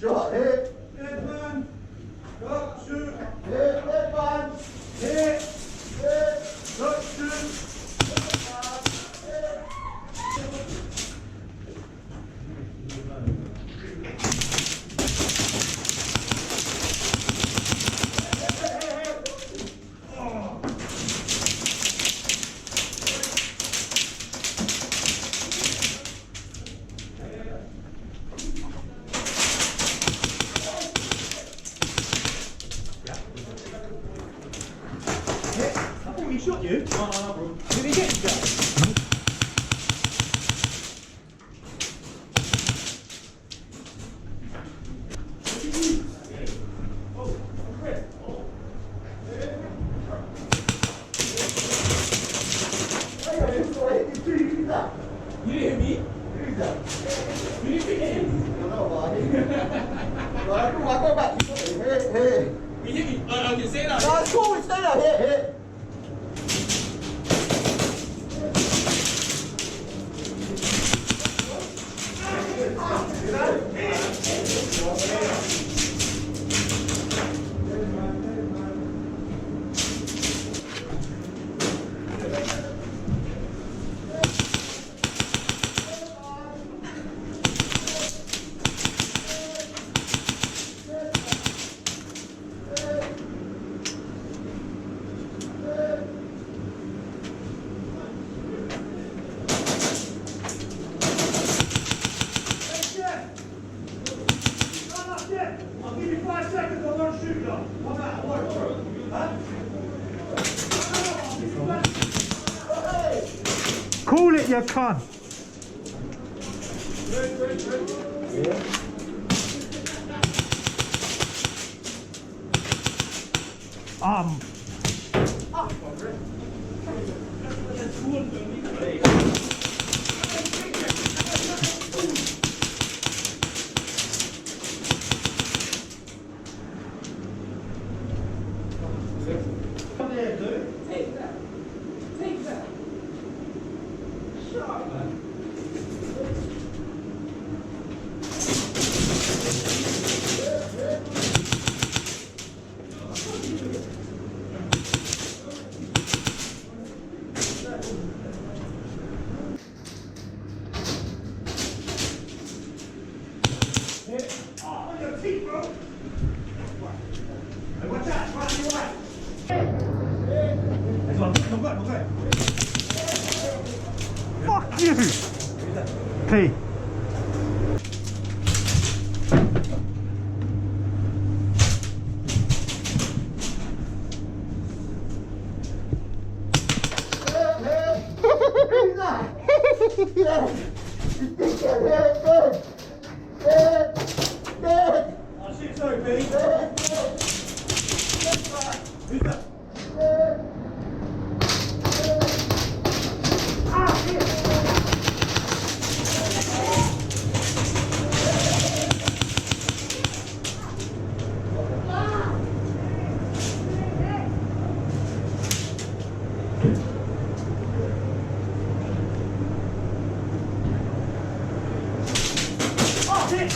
Shot, hit. Dead man. Go, shoot. Hit, dead man. Hit. Hit. Go, shoot. I thought he shot you. No, bro. Did he get shot? You didn't hit me? Who's that? You didn't hit him? I don't know about it. Right, come on, go back. Hit, hit. You hit me? I can say that. No, it's cool, stay there. Hit, hit. I'll give you 5 seconds, I'm not shooting up. I'm out, huh? Call it, you cunt. Take that. Take that. Shut up, man. Oh, on your teeth, bro. Hey, watch out, right on your right. That's one, no go. Fuck you. P. Who's that? Yeah. You dickhead, hit, dead. Dead. Dead. Oh shit, sorry, Billy. Dead. Who's that? Dead. Ah, shit. Oh shit!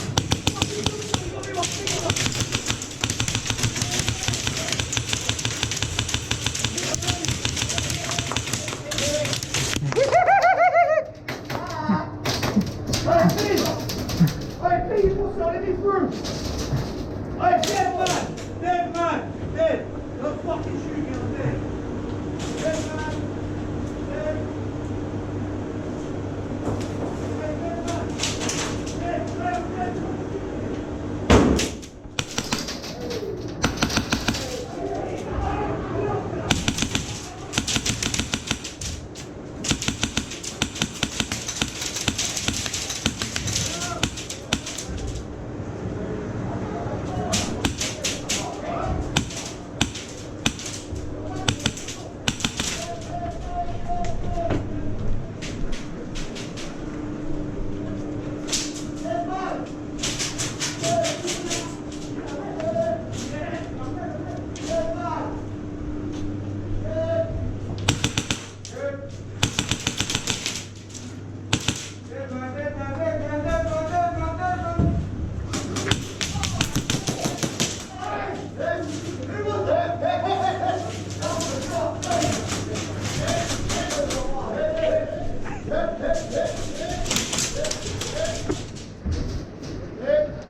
Hey, dead man! Dead man! Dead! Don't fucking shoot me on the